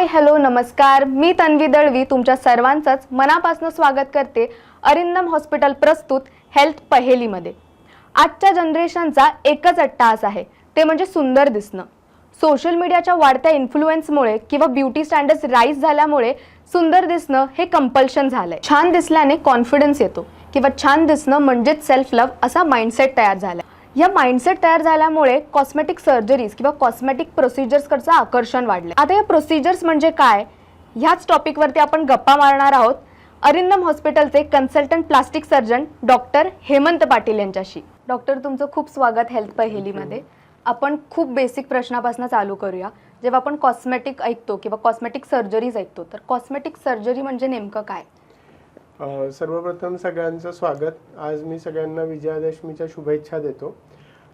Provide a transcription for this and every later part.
Hi hello नमस्कार, मी तन्वी दळवी तुमच्या सर्वांचंच मनापासून स्वागत करते अरिंदम हॉस्पिटल प्रस्तुत हेल्थ पहेलीमध्ये। आजच्या जनरेशनचा एकच अट्टाहास आहे, ते म्हणजे सुंदर दिसणं। सोशल मीडियाच्या वाढत्या इन्फ्लुएन्समुळे किंवा ब्युटी स्टँडर्ड्स राईज झाल्यामुळे सुंदर दिसणं हे कंपल्शन झालंय। छान दिसल्याने कॉन्फिडन्स येतो किंवा छान दिसणं म्हणजेच सेल्फ लव्ह असा माइंडसेट तयार झाला। या माइंडसेट तयार झाल्यामुळे कॉस्मेटिक सर्जरीज किंवा कॉस्मेटिक प्रोसिजर्सकडचं आकर्षण वाढले। आता या प्रोसिजर्स म्हणजे काय ह्याच टॉपिकवरती आपण गप्पा मारणार आहोत अरिंदम हॉस्पिटलचे consultant plastic surgeon doctor Hemant Patil यांच्याशी। डॉक्टर तुमचं खूप स्वागत हेल्थ पहेलीमध्ये। आपण खूप बेसिक प्रश्नापासून चालू करूया। जेव्हा आपण कॉस्मेटिक ऐकतो किंवा कॉस्मेटिक सर्जरीज ऐकतो तर कॉस्मेटिक सर्जरी म्हणजे नेमकं काय? सर्वप्रथम सगळ्यांचं स्वागत। आज मी सगळ्यांना विजयादशमीच्या शुभेच्छा देतो।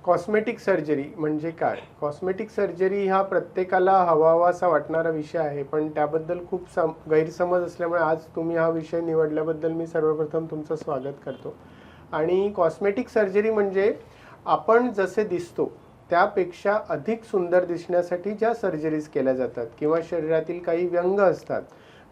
कॉस्मेटिक सर्जरी म्हणजे काय? कॉस्मेटिक सर्जरी हा प्रत्येकाला हवासा वाटणारा विषय आहे, पण त्याबद्दल खूप गैरसमज असल्यामुळे आज तुम्ही हा विषय निवडल्याबद्दल मी सर्वप्रथम तुमचं स्वागत करतो। आणि कॉस्मेटिक सर्जरी म्हणजे आपण जसे दिसतो त्यापेक्षा अधिक सुंदर दिसण्यासाठी ज्या सर्जरीज केल्या जातात किंवा शरीरातील काही व्यंग असतात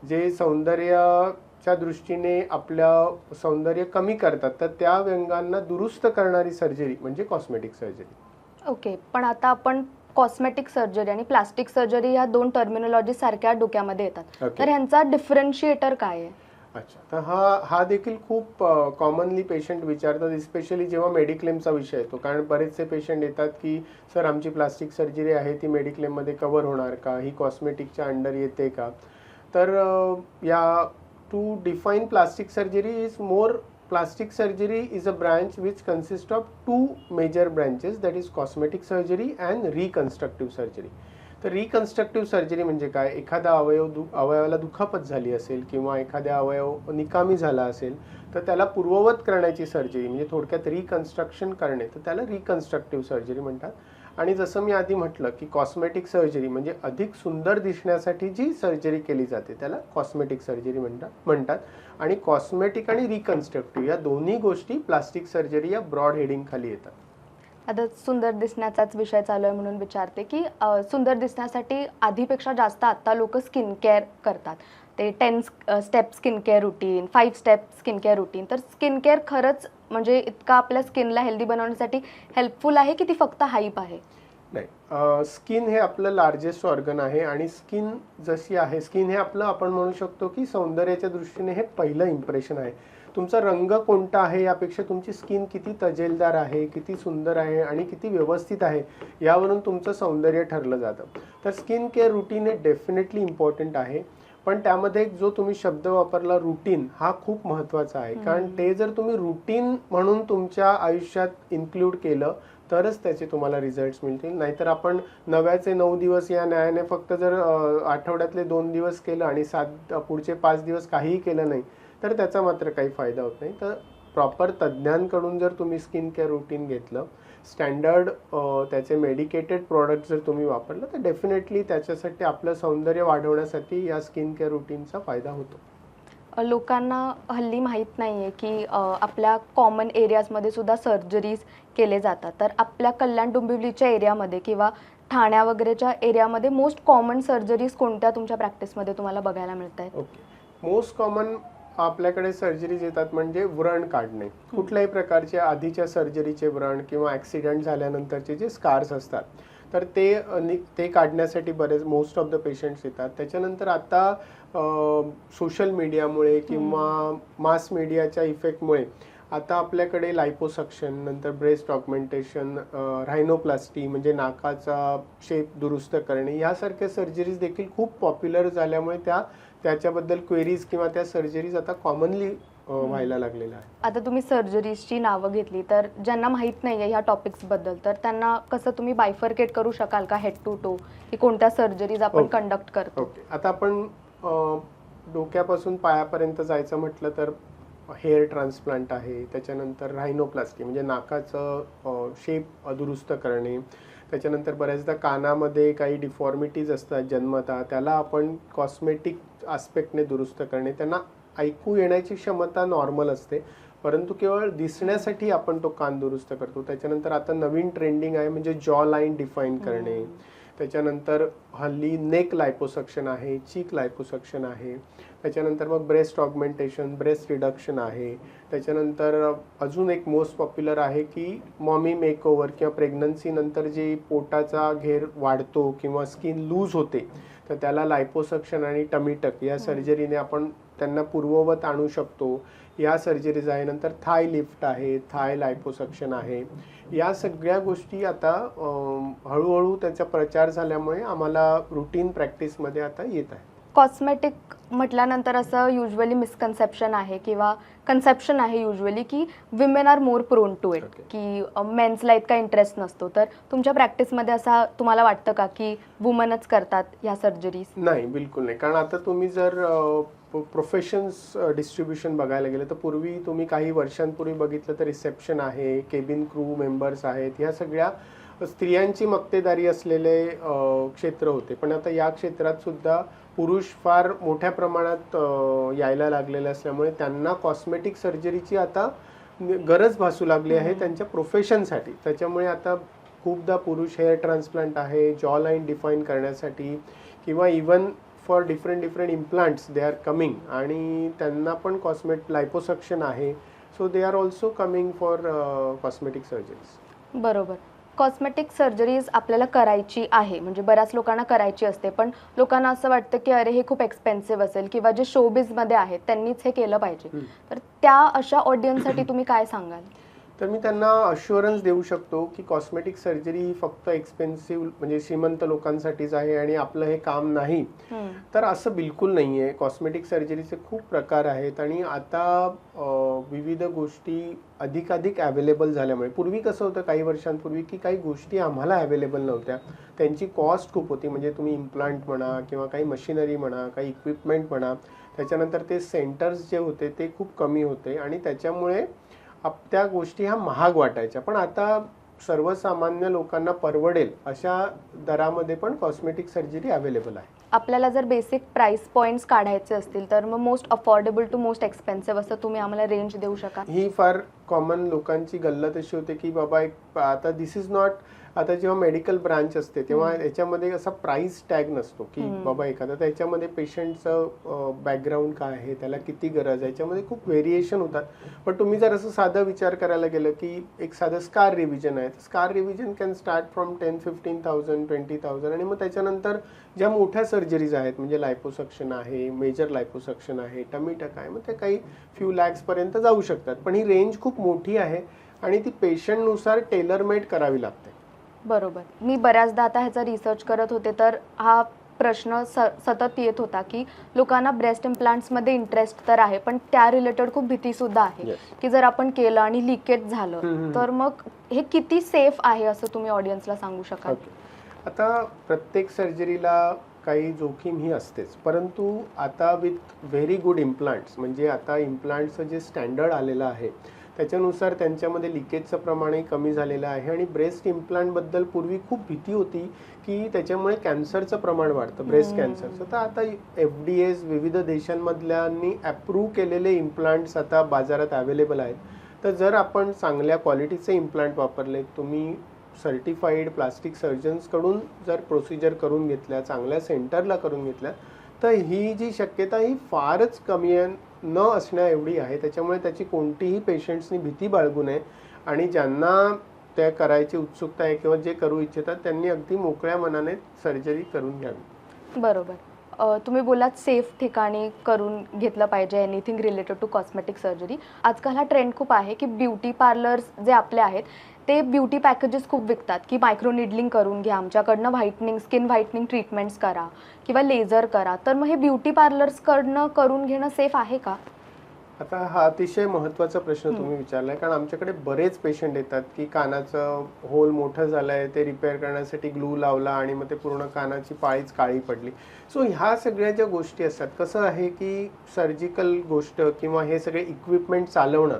जे सौंदर्याच्या दृष्टीने आपल्या सौंदर्य कमी करतात, तर त्या व्यंगांना दुरुस्त करणारी सर्जरी म्हणजे कॉस्मेटिक सर्जरी। ओके, पण आता आपण कॉस्मेटिक सर्जरी आणि प्लास्टिक सर्जरी ह्या दोन टर्मिनॉलॉजी सारख्या डोक्यामध्ये येतात, तर ह्यांचा डिफरन्शिएटर काय आहे? अच्छा, तर हा देखील खूप कॉमनली पेशंट विचारतात, स्पेशली जेव्हा मेडिक्लेमचा विषय येतो। कारण बरेचसे पेशंट येतात की सर आमची प्लास्टिक सर्जरी आहे ती मेडिक्लेममध्ये कव्हर होणार का, ही कॉस्मेटिकच्या अंडर येते का? तर या to define plastic surgery is more plastic surgery is a branch which consists of two major branches, that is cosmetic surgery and reconstructive surgery. तर रिकन्स्ट्रक्टिव्ह सर्जरी म्हणजे काय? एखादा अवयवाला दुखापत झाली असेल किंवा एखाद्या अवयव निकामी झाला असेल तर त्याला पूर्ववत करण्याची सर्जरी म्हणजे थोडक्यात रिकन्स्ट्रक्शन करणे, तर त्याला रिकन्स्ट्रक्टिव्ह सर्जरी म्हणतात। आणि जसं मी आधी म्हटलं की कॉस्मेटिक सर्जरी म्हणजे अधिक सुंदर दिसण्यासाठी जी सर्जरी केली जाते त्याला कॉस्मेटिक सर्जरी म्हणतात। आणि कॉस्मेटिक आणि रिकन्स्ट्रक्टिव्ह या दोन्ही गोष्टी प्लास्टिक सर्जरी या ब्रॉड हेडिंग खाली येतात। आता सुंदर दिसण्याचाच विषय चालू आहे म्हणून विचारते की सुंदर दिसण्यासाठी आधीपेक्षा जास्त आता लोक स्किन केअर करतात। ते 10 step skin care routine, 5 step skin care routine. तर स्किन केअर खरंच म्हणजे इतका आपल्या स्किनला हेल्दी बनवण्यासाठी हेल्पफुल आहे की ती फक्त हाईप आहे? नाही, स्किन हे आपलं लार्जेस्ट ऑर्गन आहे आणि स्किन जशी आहे, स्किन हे आपलं आपण म्हणू शकतो की सौंदर्याच्या दृष्टीने हे पहिलं इम्प्रेशन आहे। तुमचा रंग कोणता आहे यापेक्षा तुमची स्किन किती तजेलदार आहे, किती सुंदर आहे आणि किती व्यवस्थित आहे यावरून तुमचं सौंदर्य ठरलं जातं। तर स्किन केअर रुटीन हे डेफिनेटली इम्पॉर्टंट आहे, पण त्यामध्ये जो तुम्ही शब्द वापरला रुटीन हा खूप महत्त्वाचा आहे। कारण ते जर तुम्ही रुटीन म्हणून तुमच्या आयुष्यात इन्क्लूड केलं तरच त्याचे तुम्हाला रिझल्ट्स मिळतील। नाहीतर आपण 9चे 9 दिवस या न्यायाने फक्त जर आठवड्यातले 2 दिवस केलं आणि पुढचे 5 दिवस काहीही केलं नाही तर त्याचा मात्र काही फायदा होत नाही। तर प्रॉपर तज्ज्ञांकडून जर तुम्ही स्किन केअर रुटीन घेतलं, स्टँडर्ड त्याचे मेडिकेटेड प्रॉडक्ट जर तुम्ही वापरलं तर डेफिनेटली त्याच्यासाठी आपलं सौंदर्य वाढवण्यासाठी या स्किन केअर रुटीनचा फायदा होतो। लोकांना हल्ली माहीत नाही आहे की आपल्या कॉमन एरियाजमध्ये सुद्धा सर्जरीज केले जातात। तर आपल्या कल्याण डोंबिवलीच्या एरियामध्ये किंवा ठाण्या वगैरेच्या एरियामध्ये मोस्ट कॉमन सर्जरीज कोणत्या तुमच्या प्रॅक्टिसमध्ये तुम्हाला बघायला मिळत आहेत? ओके, मोस्ट कॉमन आपल्याकडे सर्जरीज येतात म्हणजे व्रण काढणे। कुठल्याही प्रकारच्या आधीच्या सर्जरीचे व्रण किंवा ॲक्सिडेंट झाल्यानंतरचे जे स्कार्स असतात तर ते काढण्यासाठी बरेच मोस्ट ऑफ द पेशंट्स येतात। त्याच्यानंतर आता सोशल मीडियामुळे किंवा मास मीडियाच्या इफेक्टमुळे आता आपल्याकडे लायपोसक्शन, नंतर ब्रेस्ट ऑगमेंटेशन, रायनोप्लास्टी म्हणजे नाकाचा शेप दुरुस्त करणे यासारख्या सर्जरीज देखील खूप पॉप्युलर झाल्यामुळे त्याच्याबद्दल क्वेरीज किंवा त्या सर्जरीज आता कॉमनली व्हायला लागलेल्या आहे। आता तुम्ही सर्जरीजची नावं घेतली तर ज्यांना माहीत नाही आहे ह्या टॉपिक्सबद्दल तर त्यांना कसं तुम्ही बायफर्केट करू शकाल का हेड टू टो की कोणत्या सर्जरीज आपण कंडक्ट करतो? ओके, आता आपण डोक्यापासून पायापर्यंत जायचं म्हटलं तर हेअर ट्रान्सप्लांट आहे, त्याच्यानंतर रायनोप्लास्टी म्हणजे नाकाचं शेप दुरुस्त करणे, त्याच्यानंतर बऱ्याचदा कानामध्ये काही डिफॉर्मिटीज असतात जन्मतः त्याला आपण कॉस्मेटिक आस्पेक्टने दुरुस्त करणे। त्यांना ऐकू येण्याची क्षमता नॉर्मल असते परंतु केवळ दिसण्यासाठी आपण तो कान दुरुस्त करतो। त्याच्यानंतर आता नवीन ट्रेंडिंग आहे म्हणजे जॉ लाईन डिफाईन करणे, त्याच्यानंतर हल्ली नेक लायपोसक्शन आहे, चीक लायपोसक्शन आहे, त्याच्यानंतर मग ब्रेस्ट ऑगमेंटेशन, ब्रेस्ट रिडक्शन आहे, त्याच्यानंतर अजून एक मोस्ट पॉप्युलर आहे की मॉमी मेकओव्हर किंवा प्रेग्नन्सी नंतर जे पोटाचा घेर वाढतो किंवा स्किन लूज होते, तर त्याला लायपोसक्शन आणि टमीटक या सर्जरीने आपण त्यांना पूर्ववत आणू शकतो. या सर्जरीज आहे. नंतर थाय लिफ्ट आहे, थाय लायपोसक्शन आहे. या सगळ्या गोष्टी आता हळूहळू त्याचा प्रचार झाल्यामुळे आम्हाला रुटीन प्रॅक्टिसमध्ये आता येत आहे. कॉस्मेटिक म्हटल्यानंतर असं युजली मिसकन्सेप्शन आहे किंवा कन्सेप्शन आहे युजली की women are more prone to it, की मेन्सला इतका इंटरेस्ट नसतो. तर तुमच्या प्रॅक्टिसमध्ये असा तुम्हाला वाटतं का की वुमनच करतात ह्या सर्जरीज? नाही, बिलकुल नाही. कारण आता तुम्ही जर प्रोफेशन्स डिस्ट्रीब्युशन बघायला गेलं तर पूर्वी तुम्ही काही वर्षांपूर्वी बघितलं तर रिसेप्शन आहे, केबिन क्रू मेंबर्स आहेत, ह्या सगळ्या स्त्रियांची मक्तेदारी असलेले क्षेत्र होते. पण आता या क्षेत्रात सुद्धा पुरुष फार मोठ्या प्रमाणात यायला लागलेले असल्यामुळे त्यांना कॉस्मेटिक सर्जरीची आता गरज भासू लागली आहे त्यांच्या प्रोफेशनसाठी. त्याच्यामुळे आता खूपदा पुरुष हेअर ट्रान्सप्लांट आहे, जॉ लाईन डिफाईन करण्यासाठी किंवा even for different implants they are coming, आणि त्यांना पण लायपोसक्शन आहे. So they are also coming for cosmetic surgeries. बरोबर. कॉस्मेटिक सर्जरीज आपल्याला करायची आहे, म्हणजे बऱ्याच लोकांना करायची असते, पण लोकांना असं वाटतं की अरे हे खूप एक्सपेन्सिव्ह असेल किंवा जे शोबिझमध्ये आहेत त्यांनीच हे केलं पाहिजे. तर त्या अशा ऑडियन्ससाठी तुम्ही काय सांगाल? तर मी त्यांना अश्युरन्स देऊ शकतो की कॉस्मेटिक सर्जरी ही फक्त एक्सपेन्सिव्ह म्हणजे श्रीमंत लोकांसाठीच आहे आणि आपलं हे काम नाही. तर असं बिलकुल नाही आहे. कॉस्मेटिक सर्जरीचे खूप प्रकार आहेत आणि आता विविध गोष्टी अधिकाधिक अवेलेबल झाल्यामुळे, पूर्वी कसं होतं काही वर्षांपूर्वी की काही गोष्टी आम्हाला अवेलेबल नव्हत्या, त्यांची कॉस्ट खूप होती. म्हणजे तुम्ही इम्प्लांट म्हणा किंवा काही मशिनरी म्हणा, काही इक्विपमेंट म्हणा, त्याच्यानंतर ते सेंटर्स जे होते ते खूप कमी होते आणि त्याच्यामुळे त्या गोष्टी ह्या महाग वाटायच्या. पण आता सर्वसामान्य लोकांना परवडेल अशा दरामध्ये पण कॉस्मेटिक सर्जरी अवेलेबल आहे. आपल्याला जर बेसिक प्राइस पॉइंट्स काढायचे असतील तर मग most affordable to most expensive असं तुम्ही आम्हाला रेंज देऊ शकाल? ही फार कॉमन लोकांची गल्लत अशी होते की बाबा एक आता दिस इज नॉट, आता जेव्हा मेडिकल ब्रांच असते तेव्हा याच्यामध्ये असा प्राइस टॅग नसतो की बाबा एखादा, त्याच्यामध्ये पेशंटचं बॅकग्राऊंड काय आहे, त्याला किती गरज आहे, याच्यामध्ये खूप व्हेरिएशन होतात. पण तुम्ही जर असं साधा विचार करायला गेलं की एक साधं स्कार रिव्हिजन आहे, scar revision can start from 10-15,000 20,000, आणि मग त्याच्यानंतर ज्या मोठ्या सर्जरीज आहेत म्हणजे लायपोसक्शन आहे, मेजर लायपोसक्शन आहे, टमीटक आहे, मग ते काही फ्यू लॅक्सपर्यंत जाऊ शकतात. पण ही रेंज खूप मोठी आहे आणि ती पेशंटनुसार टेलर मेड करावी लागते. बरोबर. मी बऱ्याचदा आता ह्याचा रिसर्च करत होते तर हा प्रश्न सतत येत होता की लोकांना ब्रेस्ट इम्प्लांट्समध्ये इंटरेस्ट तर आहे पण त्या रिलेटेड खूप भीती सुद्धा आहे की जर आपण केलं आणि लिकेज झालं तर मग हे किती सेफ आहे असं तुम्ही ऑडियन्सला सांगू शकाल? आता प्रत्येक सर्जरीला काही जोखीम ही असतेच, परंतु आता विथ व्हेरी गुड इम्प्लांट्स, म्हणजे आता इम्प्लांटचं जे स्टँडर्ड आलेलं आहे त्याच्यानुसार त्यांच्यामध्ये लिकेजचं प्रमाणही कमी झालेलं आहे. आणि ब्रेस्ट इम्प्लांटबद्दल पूर्वी खूप भीती होती की त्याच्यामुळे कॅन्सरचं प्रमाण वाढतं, ब्रेस्ट कॅन्सरचं. तर आता FDA विविध देशांमधल्यांनी अप्रूव्ह केलेले इम्प्लांट्स आता बाजारात अवेलेबल आहेत. तर जर आपण चांगल्या क्वालिटीचे इम्प्लांट वापरले, तुम्ही सर्टिफाईड प्लास्टिक सर्जन्सकडून जर प्रोसिजर करून घेतल्या, चांगल्या सेंटरला करून घेतल्या, तर ही जी शक्यता ही फारच कमी न असण्या एवढी आहे. त्याच्यामुळे त्याची कोणतीही पेशंट्सनी भीती बाळगू नये आणि ज्यांना त्या करायची उत्सुकता आहे किंवा जे करू इच्छितात त्यांनी अगदी मोकळ्या मनाने सर्जरी करून घ्यावी. बरोबर. तुम्ही बोलात सेफ ठिकाणी करून घेतलं पाहिजे anything related to cosmetic surgery. आजकाल हा ट्रेंड खूप आहे की ब्युटी पार्लर्स जे आपले आहेत ते ब्युटी पॅकेजेस खूप विकतात की मायक्रो निडलिंग करून घ्या, आमच्याकडनं व्हाईटनिंग, स्किन व्हाईटनिंग ट्रीटमेंट्स करा किंवा लेझर करा. तर मग हे ब्युटी पार्लर्सकडनं करून घेणं सेफ आहे का? आता हा अतिशय महत्त्वाचा प्रश्न तुम्ही विचारलाय, कारण आमच्याकडे बरेच पेशंट येतात की कानाचं होल मोठं झालंय, ते रिपेअर करण्यासाठी ग्लू लावला आणि मग ते पूर्ण कानाची पाळीच काळी पडली. सो ह्या सगळ्या ज्या गोष्टी असतात, कसं आहे की सर्जिकल गोष्ट किंवा हे सगळे इक्विपमेंट चालवणं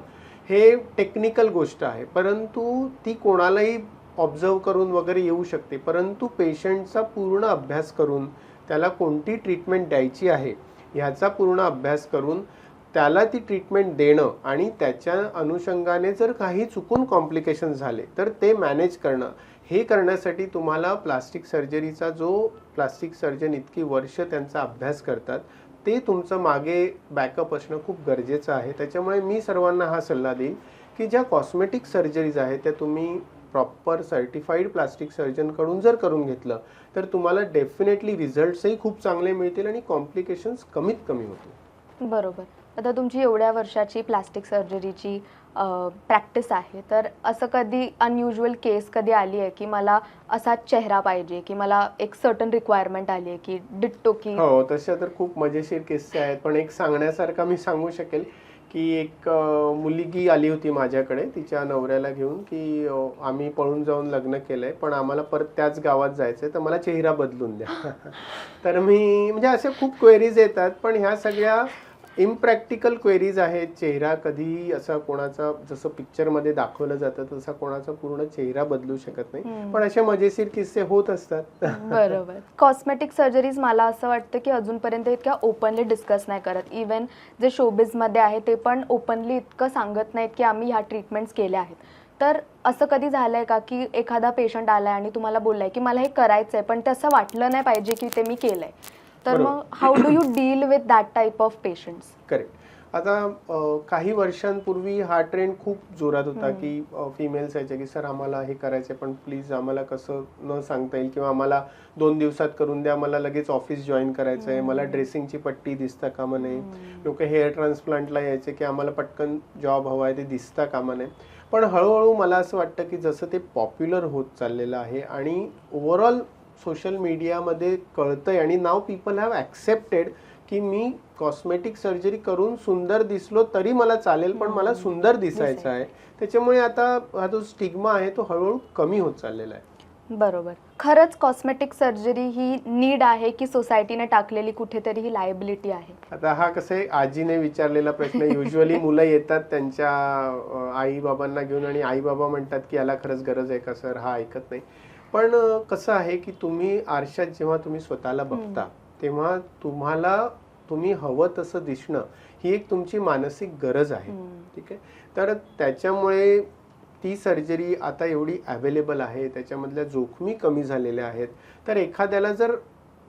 हे टेक्निकल गोष्ट आहे, परंतु ती कोणालाही ऑब्झर्व करून वगैरे येऊ शकते. परंतु पेशंटचा पूर्ण अभ्यास करून त्याला कोणती ट्रीटमेंट द्यायची आहे ह्याचा पूर्ण अभ्यास करून त्याला ती ट्रीटमेंट देणं आणि त्याच्या अनुषंगाने जर काही चुकून कॉम्प्लिकेशन झाले तर ते मॅनेज करणं, हे करण्यासाठी तुम्हाला प्लास्टिक सर्जरीचा जो प्लास्टिक सर्जन इतकी वर्ष त्यांचा अभ्यास करतात ते तुमचं मागे बॅकअप असणं खूप गरजेचं आहे. त्याच्यामुळे मी सर्वांना हा सल्ला देईन की ज्या कॉस्मेटिक सर्जरीज आहेत त्या तुम्ही प्रॉपर सर्टिफाईड प्लास्टिक सर्जनकडून जर करून घेतलं तर तुम्हाला डेफिनेटली रिझल्ट्सही खूप चांगले मिळतील आणि कॉम्प्लिकेशन्स कमीत कमी होतील. बरोबर. आता तुमची एवढ्या वर्षाची प्लास्टिक सर्जरीची प्रॅक्टिस आहे, तर असं कधी अनयुज्युअल केस कधी आली आहे की मला असा चेहरा पाहिजे, की मला एक सर्टन रिक्वायरमेंट आली आहे की डिट्टो की? हो, तशा तर खूप मजेशीर किस्से आहेत, पण एक सांगण्यासारखा मी सांगू शकेल की एक मुलगी आली होती माझ्याकडे तिच्या नवऱ्याला घेऊन की आम्ही पळून जाऊन लग्न केलंय पण आम्हाला परत त्याच गावात जायचंय तर मला चेहरा बदलून द्या. तर मी म्हणजे असे खूप क्वेरीज येतात पण ह्या सगळ्या इम्प्रॅक्टिकल क्वेरीज आहेत. चेहरा कधी असा कोणाचा जसं पिक्चरमध्ये दाखवलं जातं तसा कोणाचा पूर्ण चेहरा बदलू शकत नाही, पण असे मजेशीर किस्से होत असतात. बरोबर. कॉस्मेटिक सर्जरीज मला असं वाटतं की अजूनपर्यंत इतक्या ओपनली डिस्कस नाही करत. इवन जे शोबिझमध्ये आहे ते पण ओपनली इतकं सांगत नाहीत की आम्ही ह्या ट्रीटमेंट्स केल्या आहेत. तर असं कधी झालंय का की एखादा पेशंट आलाय आणि तुम्हाला बोललाय की मला हे करायचंय पण ते असं वाटलं नाही पाहिजे की ते मी केलंय, तर मग how do you deal with that type of patients? Correct. आता काही वर्षांपूर्वी हा ट्रेंड खूप जोरात होता की फिमेल्स यायचे की सर आम्हाला हे करायचं पण प्लीज आम्हाला कसं न सांगता येईल किंवा आम्हाला 2 दिवसात करून द्या, मला लगेच ऑफिस जॉईन करायचं आहे, मला ड्रेसिंगची पट्टी दिसता कामा नये. लोक हेअर ट्रान्सप्लांटला यायचे की आम्हाला पटकन जॉब हवा आहे ते दिसता कामा नये. पण हळूहळू मला असं वाटतं की जसं ते पॉप्युलर होत चाललेलं आहे आणि ओव्हरऑल सोशल मीडियामध्ये कळतंय आणि नाव पीपल हॅव ॲक्सेप्टेड की मी कॉस्मेटिक सर्जरी करून सुंदर दिसलो तरी मला चालेल पण मला सुंदर दिसायचं आहे. त्याच्यामुळे आता हा जो स्टिग्मा आहे तो हळूहळू कमी होत चाललेला आहे. बरोबर. खरंच कॉस्मेटिक सर्जरी ही नीड आहे की सोसायटीने टाकलेली कुठेतरी ही लायबिलिटी आहे? आता हा कसं आहे आजीने विचारलेला प्रश्न. युजली मुलं येतात त्यांच्या आई बाबांना घेऊन आणि आई बाबा म्हणतात की याला खरंच गरज आहे का सर, हा ऐकत नाही. पण कसं आहे की तुम्ही आरशात जेव्हा तुम्ही स्वतःला बघता तेव्हा तुम्ही हवं तसं दिसणं ही एक तुमची मानसिक गरज आहे. ठीक आहे. तर त्याच्यामुळे ती सर्जरी आता एवढी अवेलेबल आहे, त्याच्यामधल्या जोखमी कमी झालेल्या आहेत. तर एखाद्याला जर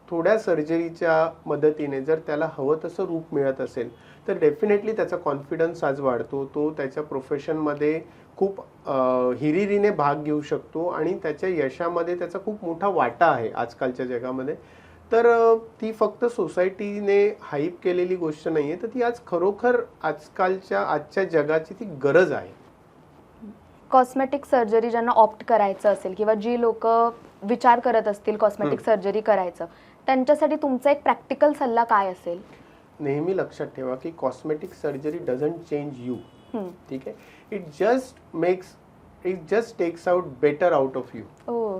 थोड्या सर्जरीच्या मदतीने जर त्याला हवं तसं रूप मिळत असेल तर डेफिनेटली त्याचा कॉन्फिडन्स आज वाढतो. तो त्याच्या प्रोफेशनमध्ये खूप हिरिरीने भाग घेऊ शकतो आणि त्याच्या यशामध्ये त्याचा खूप मोठा वाटा आहे आजकालच्या जगामध्ये. तर ती फक्त सोसायटीने हाईप केलेली गोष्ट नाहीये, तर ती आज खरोखर आजच्या जगाची ती गरज आहे. कॉस्मेटिक सर्जरी ज्यांना ऑप्ट करायचं असेल किंवा जी लोक विचार करत असतील कॉस्मेटिक सर्जरी करायचं, त्यांच्यासाठी तुमचा एक प्रॅक्टिकल सल्ला काय असेल? नेहमी लक्षात ठेवा की cosmetic surgery doesn't change you. ठीक आहे. It just takes out better out of you.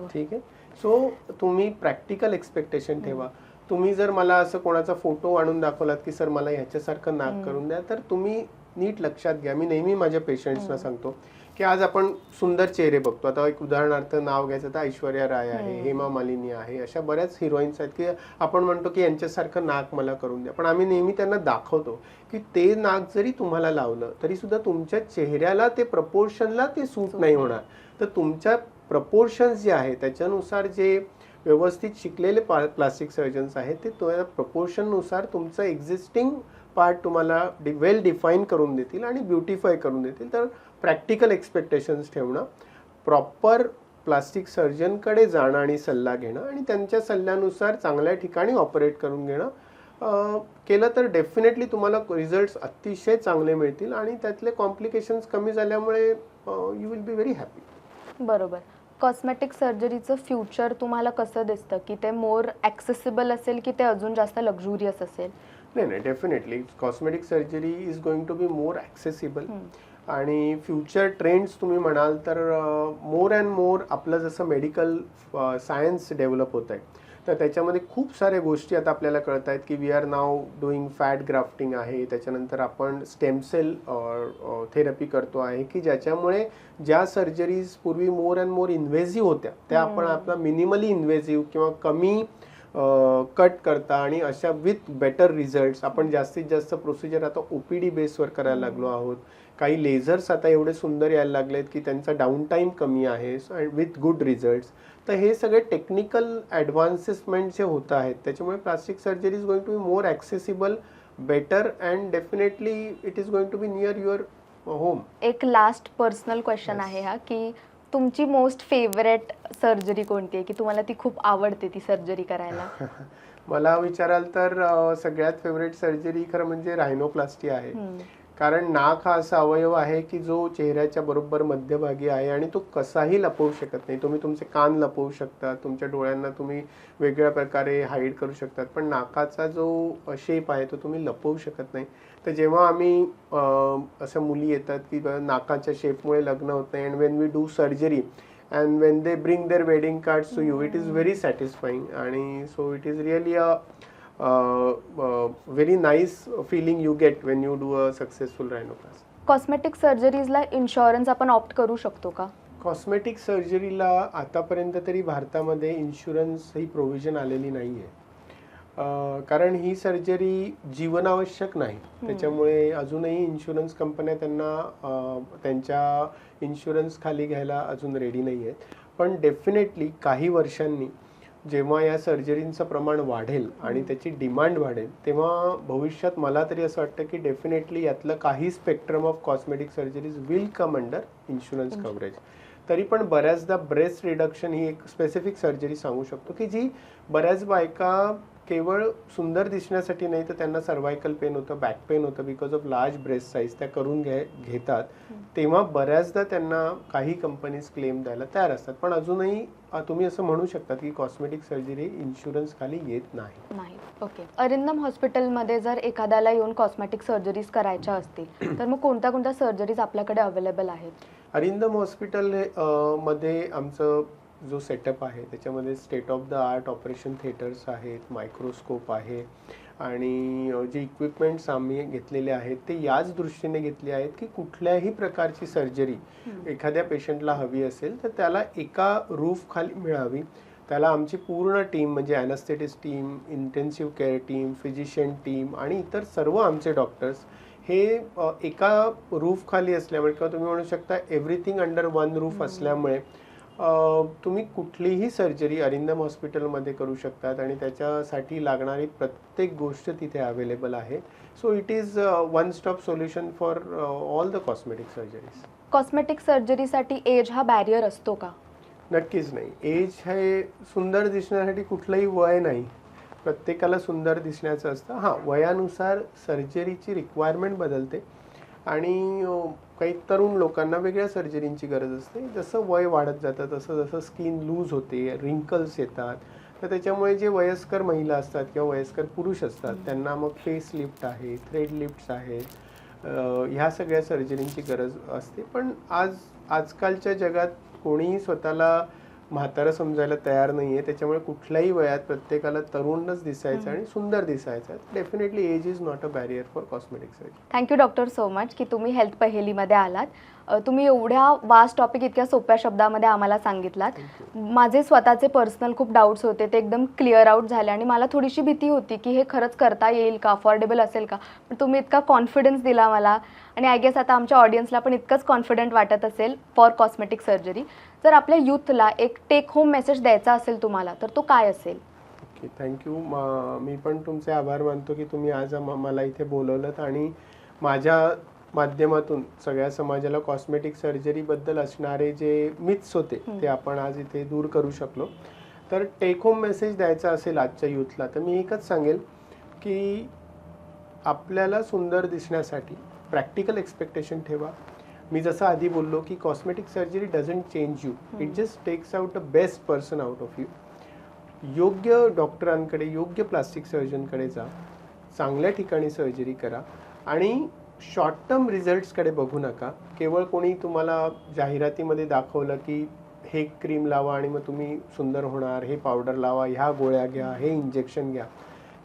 ठीक आहे. सो तुम्ही प्रॅक्टिकल एक्सपेक्टेशन ठेवा. तुम्ही जर मला असं कोणाचा फोटो आणून दाखवलात की सर मला ह्याच्यासारखं नाक करून द्या, तर तुम्ही नीट लक्षात घ्या. मी नेहमी माझ्या पेशंट्सना सांगतो की आज आपण सुंदर चेहरे बघतो. आता एक उदाहरणार्थ नाव घ्यायचं तर ऐश्वर्या राय आहे, हेमा मालिनी आहे, अशा बऱ्याच हिरोईन्स आहेत की आपण म्हणतो की यांच्यासारखं नाक मला करून द्या. पण आम्ही नेहमी त्यांना दाखवतो की ते नाक जरी तुम्हाला लावलं तरी सुद्धा तुमच्या चेहऱ्याला ते प्रपोर्शनला ते सूट नाही होणार. तर तुमच्या प्रपोर्शन्स जे आहे त्याच्यानुसार जे व्यवस्थित शिकलेले प्लास्टिक सर्जन्स आहेत ते त्या प्रपोर्शननुसार तुमचं एक्झिस्टिंग पार्ट तुम्हाला वेल डिफाईन करून देतील आणि ब्युटिफाय करून देतील. तर प्रॅक्टिकल एक्सपेक्टेशन्स ठेवणं, प्रॉपर प्लास्टिक सर्जनकडे जाणं आणि सल्ला घेणं आणि त्यांच्या सल्ल्यानुसार चांगल्या ठिकाणी ऑपरेट करून घेणं केलं तर डेफिनेटली तुम्हाला रिझल्ट्स अतिशय चांगले मिळतील आणि त्यातले कॉम्प्लिकेशन्स कमी झाल्यामुळे you will be very happy. बरोबर. कॉस्मेटिक सर्जरीचं फ्युचर तुम्हाला कसं दिसतं, की ते मोर ॲक्सेसिबल असेल की ते अजून जास्त लक्झुरियस असेल? नाही, definitely cosmetic surgery is going to be more accessible आणि फ्युचर ट्रेंड्स तुम्ही म्हणाल तर मोर अँड मोर आपलं जसं मेडिकल सायन्स डेव्हलप होत आहे तर त्याच्यामध्ये खूप साऱ्या गोष्टी आता आपल्याला कळत आहेत की we are now doing fat grafting आहे. त्याच्यानंतर आपण स्टेम सेल थेरपी करतो आहे की ज्याच्यामुळे ज्या सर्जरीज पूर्वी मोर अँड मोर इन्व्हेसिव्ह होत्या त्या आपण आपला मिनिमली इन्व्हेसिव्ह किंवा कमी कट करता आणि अशा विथ बेटर रिझल्ट्स. आपण जास्तीत जास्त प्रोसिजर आता OPD बेसवर करायला लागलो आहोत. काही लेझर्स आता एवढे सुंदर यायला लागलेत की त्यांचा डाऊन टाईम कमी आहे विथ गुड रिझल्ट्स. तर हे सगळे टेक्निकल ॲडव्हान्सेसमेंट जे होत आहेत त्याच्यामुळे plastic surgery is going to be more accessible, better and definitely it is going to be near your home. एक लास्ट पर्सनल क्वेश्चन आहे हा, की तुमची मोस्ट फेवरेट सर्जरी कोणती आहे, की तुम्हाला ती खूप आवडते ती सर्जरी करायला? मला विचाराल तर सगळ्यात फेवरेट सर्जरी खरं म्हणजे रायनोप्लास्टी आहे. कारण नाक हा असा अवयव आहे की जो चेहऱ्याच्या बरोबर मध्यभागी आहे आणि तो कसाही लपवू शकत नाही. तुम्ही तुमचे कान लपवू शकता, तुमच्या डोळ्यांना तुम्ही वेगळ्या प्रकारे हाईड करू शकतात, पण नाकाचा जो शेप आहे तो तुम्ही लपवू शकत नाही. तर जेव्हा आम्ही अशा मुली येतात की नाकाच्या शेपमुळे लग्न होत नाही, and when we do surgery and when they bring their wedding cards to you, it is very satisfying. आणि so it is really a very nice feeling you get when you do a successful rhinoplasty. Cosmetic सर्जरीजला insurance आपण opt करू शकतो का? Cosmetic सर्जरीला आतापर्यंत तरी भारतामध्ये insurance ही provision आलेली नाही आहे. कारण ही सर्जरी जीवनावश्यक नाही, त्याच्यामुळे अजूनही इन्शुरन्स कंपन्या त्यांना त्यांच्या इन्शुरन्स खाली घ्यायला अजून रेडी नाही आहेत. पण डेफिनेटली काही वर्षांनी जेव्हा या सर्जरींचं प्रमाण वाढेल आणि त्याची डिमांड वाढेल, तेव्हा भविष्यात मला तरी असं वाटतं की डेफिनेटली यातलं काही spectrum of cosmetic surgeries will come under insurance coverage. तरी पण बऱ्याचदा ब्रेस्ट रिडक्शन ही एक स्पेसिफिक सर्जरी सांगू शकतो की जी बऱ्याच बायका केवळ सुंदर दिसण्यासाठी नाही तर त्यांना सर्वायकल पेन होतं, बॅक पेन होतं because of large breast size, त्या करून घेतात. तेव्हा बऱ्याचदा त्यांना काही कंपनीज क्लेम द्यायला तयार असतात. पण अजूनही तुम्ही असं म्हणू शकता की कॉस्मेटिक सर्जरी इन्शुरन्स खाली येत नाही. ओके. अरिंदम हॉस्पिटलमध्ये जर एखाद्याला येऊन कॉस्मेटिक सर्जरीज करायच्या असतील तर मग कोणत्या कोणत्या सर्जरीज आपल्याकडे अवेलेबल आहेत? अरिंदम हॉस्पिटल मध्ये आमचं जो सेटअप आहे त्याच्यामध्ये state of the art operation theatres आहेत, मायक्रोस्कोप आहे आणि जे इक्विपमेंट्स आम्ही घेतलेले आहेत ते याच दृष्टीने घेतले आहेत की कुठल्याही प्रकारची सर्जरी एखाद्या पेशंटला हवी असेल तर त्याला एका रूफ खाली मिळावी. त्याला आमची पूर्ण टीम म्हणजे anaesthetist team, intensive care team, physician team आणि इतर सर्व आमचे डॉक्टर्स हे एका रूफ खाली असल्यामुळे किंवा तुम्ही म्हणू शकता एव्हरीथिंग अंडर वन रूफ असल्यामुळे तुम्ही कुठलीही सर्जरी अरिंदम हॉस्पिटलमध्ये करू शकतात आणि त्याच्यासाठी लागणारी प्रत्येक गोष्ट तिथे अवेलेबल आहे. So it is one stop solution for all the cosmetic surgeries. Cosmetic सर्जरीसाठी एज हा बॅरियर असतो का? नक्कीच नाही. एज हे सुंदर दिसण्यासाठी कुठलंही वय नाही, प्रत्येकाला सुंदर दिसण्याचं असतं. हां, वयानुसार सर्जरीची रिक्वायरमेंट बदलते आणि काही तरुण लोकांना वेगळ्या सर्जरींची गरज असते. जसं वय वाढत जातं तसं जसं स्किन लूज होते, रिंकल्स येतात, तर त्याच्यामुळे जे वयस्कर महिला असतात किंवा वयस्कर पुरुष असतात त्यांना मग फेस लिफ्ट आहे, थ्रेड लिफ्ट्स आहेत, ह्या सगळ्या सर्जरींची गरज असते. पण आजकालच्या जगात कोणीही स्वतःला म्हातारं समजायला तयार नाही आहे, त्याच्यामुळे कुठल्याही वयात प्रत्येकाला तरुणच दिसायचं आणि सुंदर दिसायचं. Definitely age is not a barrier for cosmetic surgery. Thank you doctor so much की तुम्ही हेल्थ पहेलीमध्ये आलात. तुम्ही एवढ्या वास्ट टॉपिक इतक्या सोप्या शब्दामध्ये आम्हाला सांगितलात. माझे स्वतःचे पर्सनल खूप डाऊट्स होते, ते एकदम क्लिअर आउट झाले आणि मला थोडीशी भीती होती की हे खरंच करता येईल का, अफोर्डेबल असेल का, पण तुम्ही इतका कॉन्फिडन्स दिला मला आणि आय गेस आता आमच्या ऑडियन्सला पण इतकंच कॉन्फिडंट वाटत असेल फॉर कॉस्मेटिक सर्जरी. जर आपल्या यूथला एक टेक होम मेसेज द्यायचा असेल तुम्हाला तर तो काय असेल? Okay, thank you. मी पण तुमचे आभार मानतो की तुम्ही आज मला इथे बोलवलं आणि माझ्या माध्यमातून सगळ्या समाजाला कॉस्मेटिक सर्जरीबद्दल असणारे जे मिथ्स होते ते आपण आज इथे दूर करू शकलो. तर टेक होम मेसेज द्यायचा असेल आजच्या यूथला तर मी एकच सांगेल की आपल्याला सुंदर दिसण्यासाठी प्रॅक्टिकल एक्सपेक्टेशन ठेवा. मी जसं आधी बोललो की cosmetic surgery doesn't change you, it just takes out a best person out of you. योग्य डॉक्टरांकडे, योग्य प्लास्टिक सर्जनकडे जा, चांगल्या ठिकाणी सर्जरी करा आणि शॉर्ट टर्म रिझल्ट्सकडे बघू नका. केवळ कोणी तुम्हाला जाहिरातीमध्ये दाखवलं की हे क्रीम लावा आणि मग तुम्ही सुंदर होणार, हे पावडर लावा, ह्या गोळ्या घ्या, हे इंजेक्शन घ्या,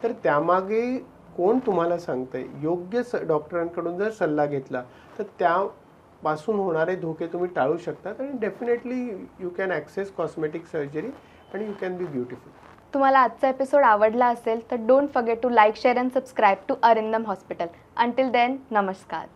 तर त्यामागे कोण तुम्हाला सांगतंय? योग्य डॉक्टरांकडून जर सल्ला घेतला तर त्यापासून होणारे धोके तुम्ही टाळू शकतात आणि definitely you can access cosmetic surgery आणि यू कॅन बी ब्युटिफुल. तुम्हाला आजचा एपिसोड आवडला असेल तर don't forget to like share and subscribe to Arindam hospital. Until then, नमस्कार.